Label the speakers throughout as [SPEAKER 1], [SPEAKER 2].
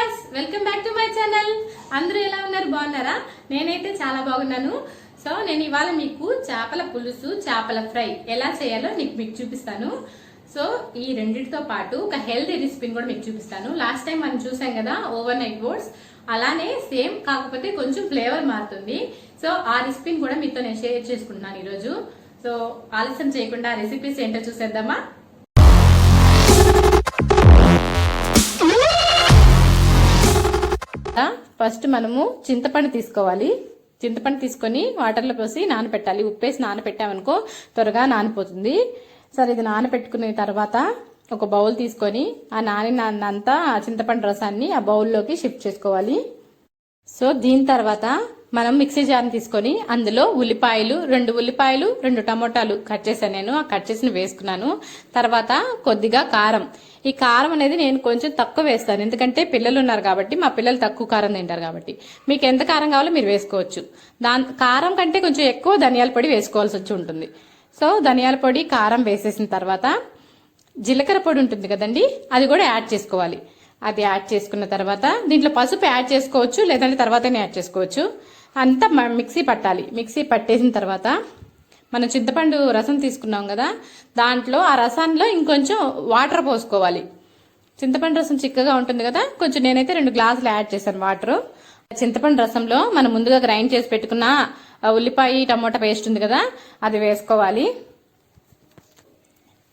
[SPEAKER 1] Viewers, welcome back to my channel. అందరూ ఎలా ఉన్నారు? బాగున్నారా? నేనైతే చాలా బాగున్నాను. సో నేను ఇవాళ మీకు చేపల పులుసు, చేపల ఫ్రై ఎలా చేయాలో మీకు చూపిస్తాను. సో ఈ రెండింటితో పాటు ఒక హెల్తీ రెసిపీని కూడా మీకు చూపిస్తాను. లాస్ట్ టైం మనం చూసాం కదా ఓవర్ నైట్ ఓట్స్, అలానే సేమ్ కాకపోతే కొంచెం ఫ్లేవర్ మారుతుంది. సో ఆ రెసిపీని కూడా మీతో నేను షేర్ చేసుకుంటున్నాను ఈరోజు. సో ఆలస్యం చేయకుండా రెసిపీస్ ఏంటో చూసేద్దామా? ఫస్ట్ మనము చింతపండు తీసుకోవాలి. చింతపండు తీసుకొని వాటర్లో పోసి నానబెట్టాలి. ఉప్పేసి నానబెట్టామనుకో త్వరగా నానిపోతుంది. సరే, ఇది నానబెట్టుకున్న తర్వాత ఒక బౌల్ తీసుకొని ఆ నానినంతా చింతపండు రసాన్ని ఆ బౌల్లోకి షిఫ్ట్ చేసుకోవాలి. సో దీని తర్వాత మనం మిక్సీ జార్ని తీసుకొని అందులో రెండు ఉల్లిపాయలు 2 టమోటాలు కట్ చేశాను. నేను ఆ కట్ చేసిన వేసుకున్నాను. తర్వాత కొద్దిగా కారం. ఈ కారం అనేది నేను కొంచెం తక్కువ వేస్తాను, ఎందుకంటే పిల్లలు ఉన్నారు కాబట్టి, మా పిల్లలు తక్కువ కారం తింటారు కాబట్టి. మీకు ఎంత కారం కావాలో మీరు వేసుకోవచ్చు. కారం కంటే కొంచెం ఎక్కువ ధనియాల పొడి వేసుకోవాల్సి వచ్చి ఉంటుంది. సో ధనియాల పొడి, కారం వేసేసిన తర్వాత జీలకర్ర పొడి ఉంటుంది కదండి, అది కూడా యాడ్ చేసుకోవాలి. అది యాడ్ చేసుకున్న తర్వాత దీంట్లో పసుపు యాడ్ చేసుకోవచ్చు, లేదంటే తర్వాతనే యాడ్ చేసుకోవచ్చు. అంతా మిక్సీ పట్టాలి. మిక్సీ పట్టేసిన తర్వాత మనం చింతపండు రసం తీసుకున్నాం కదా, దాంట్లో ఆ రసాల్లో ఇంకొంచెం వాటర్ పోసుకోవాలి. చింతపండు రసం చిక్కగా ఉంటుంది కదా, కొంచెం నేనైతే 2 గ్లాసులు యాడ్ చేశాను వాటర్. చింతపండు రసంలో మనం ముందుగా గ్రైండ్ చేసి పెట్టుకున్న ఉల్లిపాయ టమోటా పేస్ట్ ఉంది కదా, అది వేసుకోవాలి.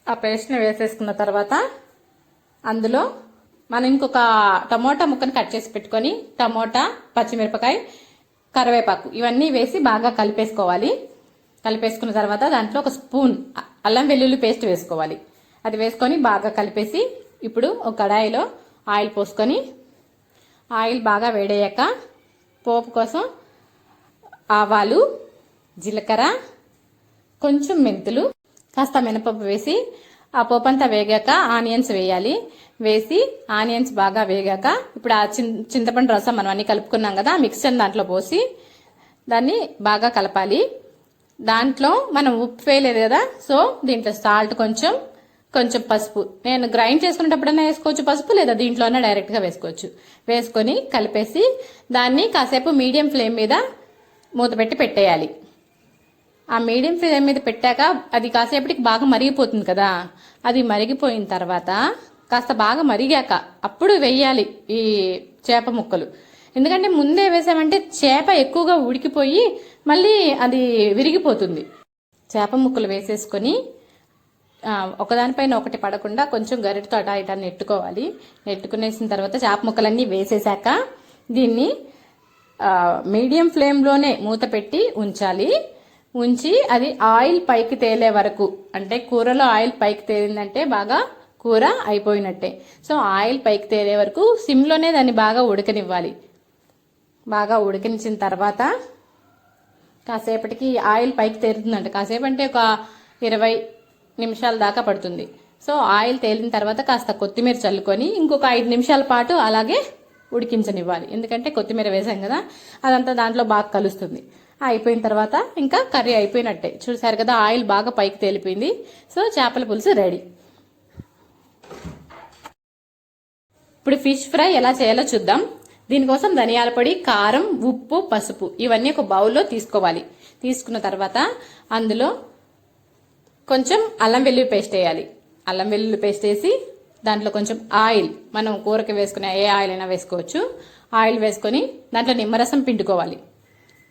[SPEAKER 1] ఆ పేస్ట్ని వేసేసుకున్న తర్వాత అందులో మనం ఇంకొక టమోటా ముక్కను కట్ చేసి పెట్టుకొని టమోటా, పచ్చిమిరపకాయ, కరివేపాకు ఇవన్నీ వేసి బాగా కలిపేసుకోవాలి. కలిపేసుకున్న తర్వాత దాంట్లో 1 స్పూన్ అల్లం వెల్లుల్లి పేస్ట్ వేసుకోవాలి. అది వేసుకొని బాగా కలిపేసి ఇప్పుడు ఒక కడాయిలో ఆయిల్ పోసుకొని, ఆయిల్ బాగా వేడయ్యాక పోపు కోసం ఆవాలు, జీలకర్ర, కొంచెం మెంతులు, కాస్త మినపప్పు వేసి ఆ పోపు అంతా వేగాక ఆనియన్స్ వేయాలి. వేసి ఆనియన్స్ బాగా వేగాక ఇప్పుడు ఆ చింతపండు రసం మనం అన్ని కలుపుకున్నాం కదా, మిక్సర్ దాంట్లో పోసి దాన్ని బాగా కలపాలి. దాంట్లో మనం ఉప్పు వేయలేదు కదా, సో దీంట్లో సాల్ట్ కొంచెం పసుపు, నేను గ్రైండ్ చేసుకునేటప్పుడైనా వేసుకోవచ్చు పసుపు, లేదా దీంట్లోనే డైరెక్ట్గా వేసుకోవచ్చు. వేసుకొని కలిపేసి దాన్ని కాసేపు మీడియం ఫ్లేమ్ మీద మూత పెట్టి పెట్టేయాలి. ఆ మీడియం ఫ్లేమ్ మీద పెట్టాక అది కాసేపటికి బాగా మరిగిపోతుంది కదా, అది మరిగిపోయిన తర్వాత కాస్త బాగా మరిగాక అప్పుడు వేయాలి ఈ చేప ముక్కలు. ఎందుకంటే ముందే వేసామంటే చేప ఎక్కువగా ఉడికిపోయి మళ్ళీ అది విరిగిపోతుంది. చేప ముక్కలు వేసేసుకొని ఒకదానిపైన ఒకటి పడకుండా కొంచెం గరిటతో అటా ఇటా నెట్టుకోవాలి. నెట్టుకునేసిన తర్వాత చేప ముక్కలన్నీ వేసేసాక దీన్ని మీడియం ఫ్లేమ్లోనే మూత పెట్టి ఉంచాలి. ఉంచి అది ఆయిల్ పైకి తేలే వరకు, అంటే కూరలో ఆయిల్ పైకి తేలిందంటే బాగా కూర అయిపోయినట్టే. సో ఆయిల్ పైకి తేలే వరకు సిమ్లోనే దాన్ని బాగా ఉడకనివ్వాలి. బాగా ఉడికించిన తర్వాత కాసేపటికి ఆయిల్ పైకి తేలుతుందంట. కాసేపు అంటే ఒక 20 నిమిషాల దాకా పడుతుంది. సో ఆయిల్ తేలిన తర్వాత కాస్త కొత్తిమీర చల్లుకొని ఇంకొక 5 నిమిషాల పాటు అలాగే ఉడికించనివ్వాలి. ఎందుకంటే కొత్తిమీర వేసాం కదా, అదంతా దాంట్లో బాగా కలుస్తుంది. అయిపోయిన తర్వాత ఇంకా కర్రీ అయిపోయినట్టే. చూసారు కదా, ఆయిల్ బాగా పైకి తేలిపోయింది. సో చేపల పులుసు రెడీ. ఇప్పుడు ఫిష్ ఫ్రై ఎలా చేయాలో చూద్దాం. దీనికోసం ధనియాల పొడి, కారం, ఉప్పు, పసుపు ఇవన్నీ ఒక బౌల్లో తీసుకోవాలి. తీసుకున్న తర్వాత అందులో కొంచెం అల్లం వెల్లుల్లి పేస్ట్ వేయాలి. అల్లం వెల్లుల్లి పేస్ట్ వేసి దాంట్లో కొంచెం ఆయిల్, మనం కూరకి వేసుకునే ఏ ఆయిల్ అయినా వేసుకోవచ్చు. ఆయిల్ వేసుకొని దాంట్లో నిమ్మరసం పిండుకోవాలి.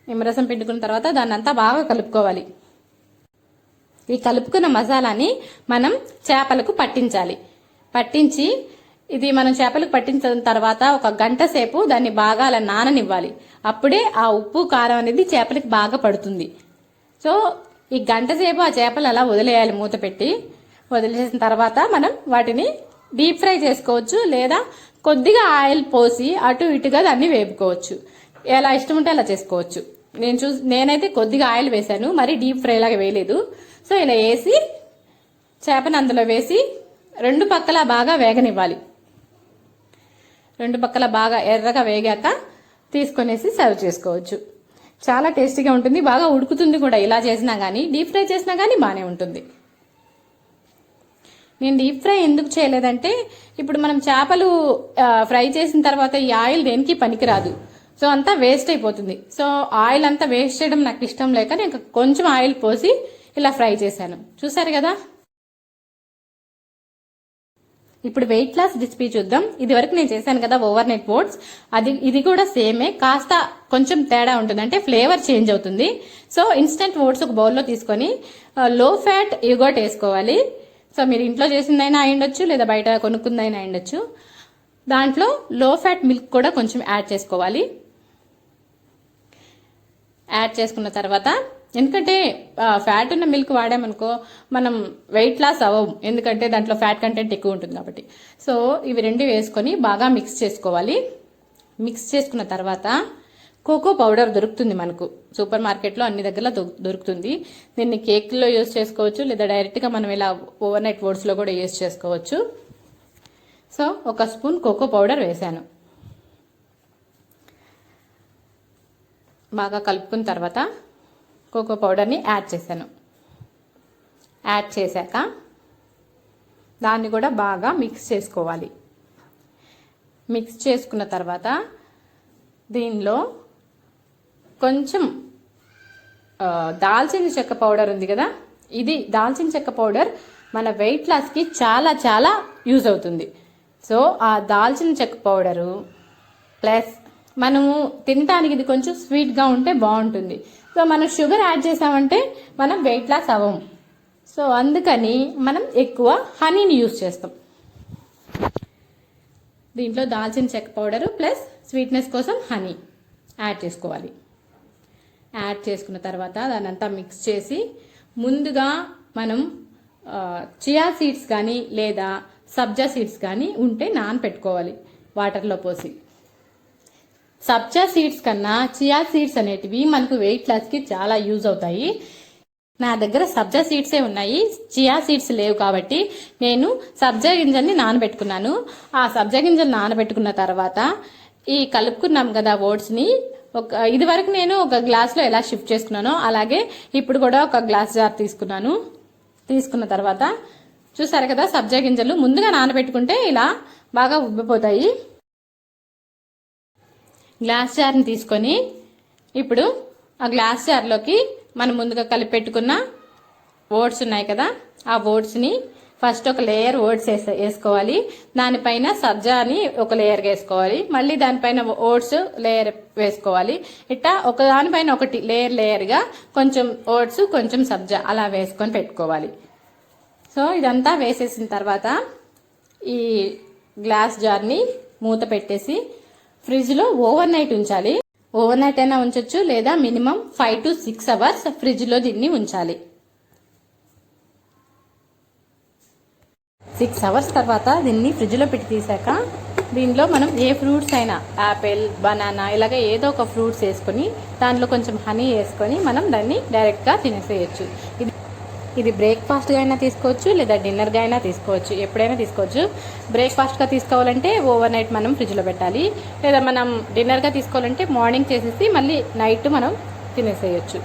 [SPEAKER 1] నిమ్మరసం పిండుకున్న తర్వాత దాన్ని అంతా బాగా కలుపుకోవాలి. ఈ కలుపుకున్న మసాలాని మనం చేపలకు పట్టించాలి. పట్టించి ఇది మనం చేపలకు పట్టించిన తర్వాత ఒక గంట సేపు దాన్ని బాగా అలా నాననివ్వాలి. అప్పుడే ఆ ఉప్పు, కారం అనేది చేపలకి బాగా పడుతుంది. సో ఈ గంట సేపు ఆ చేపలు అలా వదిలేయాలి మూత పెట్టి. వదిలేసిన తర్వాత మనం వాటిని డీప్ ఫ్రై చేసుకోవచ్చు, లేదా కొద్దిగా ఆయిల్ పోసి అటు ఇటుగా దాన్ని వేపుకోవచ్చు. ఎలా ఇష్టం ఉంటే అలా చేసుకోవచ్చు. నేనైతే కొద్దిగా ఆయిల్ వేసాను, మరి డీప్ ఫ్రై లాగా వేయలేదు. సో ఇలా వేసి చేపను అందులో వేసి 2 పక్కల బాగా వేగనివ్వాలి. 2 పక్కల బాగా ఎర్రగా వేగాక తీసుకొనేసి సర్వ్ చేసుకోవచ్చు. చాలా టేస్టీగా ఉంటుంది, బాగా ఉడుకుతుంది కూడా. ఇలా చేసినా కానీ, డీప్ ఫ్రై చేసినా కానీ బాగానే ఉంటుంది. నేను డీప్ ఫ్రై ఎందుకు చేయలేదంటే ఇప్పుడు మనం చేపలు ఫ్రై చేసిన తర్వాత ఈ ఆయిల్ దేనికి పనికిరాదు. సో అంతా వేస్ట్ అయిపోతుంది. సో ఆయిల్ అంతా వేస్ట్ చేయడం నాకు ఇష్టం లేక నేను కొంచెం ఆయిల్ పోసి ఇలా ఫ్రై చేశాను. చూసారు కదా. ఇప్పుడు వెయిట్ లాస్ రెసిపీ చూద్దాం. ఇది వరకు నేను చేశాను కదా ఓవర్ నైట్ ఓట్స్, ఇది కూడా సేమే, కాస్త కొంచెం తేడా ఉంటుంది, అంటే ఫ్లేవర్ చేంజ్ అవుతుంది. సో ఇన్స్టెంట్ ఓట్స్ ఒక బౌల్లో తీసుకొని లో ఫ్యాట్ యోగర్ట్ వేసుకోవాలి. సో మీరు ఇంట్లో చేసిందైనా అయ్యుండొచ్చు, లేదా బయట కొనుక్కుందైనా అయ్యుండొచ్చు. దాంట్లో లో ఫ్యాట్ మిల్క్ కూడా కొంచెం యాడ్ చేసుకోవాలి. యాడ్ చేసుకున్న తర్వాత, ఎందుకంటే ఫ్యాట్ ఉన్న మిల్క్ వాడామనుకో మనం వెయిట్ లాస్ అవ్వం, ఎందుకంటే దాంట్లో ఫ్యాట్ కంటెంట్ ఎక్కువ ఉంటుంది కాబట్టి. సో ఇవి రెండు వేసుకొని బాగా మిక్స్ చేసుకోవాలి. మిక్స్ చేసుకున్న తర్వాత కోకో పౌడర్ దొరుకుతుంది మనకు సూపర్ మార్కెట్లో, అన్ని దగ్గర దొరుకుతుంది. దీన్ని కేక్లో యూజ్ చేసుకోవచ్చు, లేదా డైరెక్ట్గా మనం ఇలా ఓవర్ నైట్ ఓట్స్లో కూడా యూజ్ చేసుకోవచ్చు. సో 1 స్పూన్ కోకో పౌడర్ వేసాను. బాగా కలుపుకున్న తర్వాత కోకో పౌడర్ని యాడ్ చేశాను. యాడ్ చేశాక దాన్ని కూడా బాగా మిక్స్ చేసుకోవాలి. మిక్స్ చేసుకున్న తర్వాత దీనిలో కొంచెం దాల్చిన చెక్క పౌడర్ ఉంది కదా, ఇది దాల్చిన చెక్క పౌడర్ మన వెయిట్ లాస్కి చాలా చాలా యూజ్ అవుతుంది. సో ఆ దాల్చిన చెక్క పౌడరు ప్లస్ మనము తినడానికి ఇది కొంచెం స్వీట్గా ఉంటే బాగుంటుంది. సో మనం షుగర్ యాడ్ చేసామంటే మనం వెయిట్ లాస్ అవ్వము. సో అందుకని మనం ఎక్కువ హనీని యూజ్ చేస్తాం. దీంట్లో దాల్చిన చెక్క పౌడరు ప్లస్ స్వీట్నెస్ కోసం హనీ యాడ్ చేసుకోవాలి. యాడ్ చేసుకున్న తర్వాత దాన్ని అంతా మిక్స్ చేసి ముందుగా మనం చియా సీడ్స్ కానీ లేదా సబ్జా సీడ్స్ కానీ ఉంటే నానపెట్టుకోవాలి వాటర్లో పోసి. సబ్జా సీడ్స్ కన్నా చియా సీడ్స్ అనేటివి మనకు వెయిట్ లాస్కి చాలా యూజ్ అవుతాయి. నా దగ్గర సబ్జా సీడ్సే ఉన్నాయి, చియా సీడ్స్ లేవు కాబట్టి నేను సబ్జా గింజల్ని నానబెట్టుకున్నాను. ఆ సబ్జా గింజలు నానబెట్టుకున్న తర్వాత ఈ కలుపుకున్నాం కదా ఓట్స్ని, ఇది వరకు నేను ఒక గ్లాస్లో ఎలా షిఫ్ట్ చేసుకున్నానో అలాగే ఇప్పుడు కూడా ఒక గ్లాస్ జార్ తీసుకున్నాను. తీసుకున్న తర్వాత చూసారు కదా, సబ్జా గింజలు ముందుగా నానబెట్టుకుంటే ఇలా బాగా ఉబ్బిపోతాయి. గ్లాస్ జార్ని తీసుకొని ఇప్పుడు ఆ గ్లాస్ జార్లోకి మనం ముందుగా కలిపి పెట్టుకున్న ఓట్స్ ఉన్నాయి కదా, ఆ ఓట్స్ని ఫస్ట్ ఒక లేయర్ ఓట్స్ వేసుకోవాలి. దానిపైన సబ్జాని ఒక లేయర్గా వేసుకోవాలి. మళ్ళీ దానిపైన ఓట్స్ లేయర్ వేసుకోవాలి. ఇట్లా ఒక దానిపైన ఒకటి లేయర్గా కొంచెం ఓట్స్ కొంచెం సబ్జా అలా వేసుకొని పెట్టుకోవాలి. సో ఇదంతా వేసేసిన తర్వాత ఈ గ్లాస్ జార్ని మూత పెట్టేసి ఫ్రిడ్జ్లో ఓవర్ నైట్ ఉంచాలి. ఓవర్ నైట్ అయినా ఉంచవచ్చు, లేదా మినిమం 5 to 6 అవర్స్ ఫ్రిడ్జ్లో దీన్ని ఉంచాలి. 6 అవర్స్ తర్వాత దీన్ని ఫ్రిడ్జ్లో పెట్టి తీసాక దీనిలో మనం ఏ ఫ్రూట్స్ అయినా యాపిల్, బనానా ఇలాగ ఏదో ఒక ఫ్రూట్స్ వేసుకొని దాంట్లో కొంచెం హనీ వేసుకొని మనం దాన్ని డైరెక్ట్గా తినేసేయచ్చు. ఇది బ్రేక్ఫాస్ట్గా అయినా తీసుకోవచ్చు, లేదా డిన్నర్గా అయినా తీసుకోవచ్చు, ఎప్పుడైనా తీసుకోవచ్చు. బ్రేక్ఫాస్ట్గా తీసుకోవాలంటే ఓవర్ నైట్ మనం ఫ్రిడ్జ్లో పెట్టాలి, లేదా మనం డిన్నర్గా తీసుకోవాలంటే మార్నింగ్ చేసేసి మళ్ళీ నైట్ మనం తినేసేయచ్చు.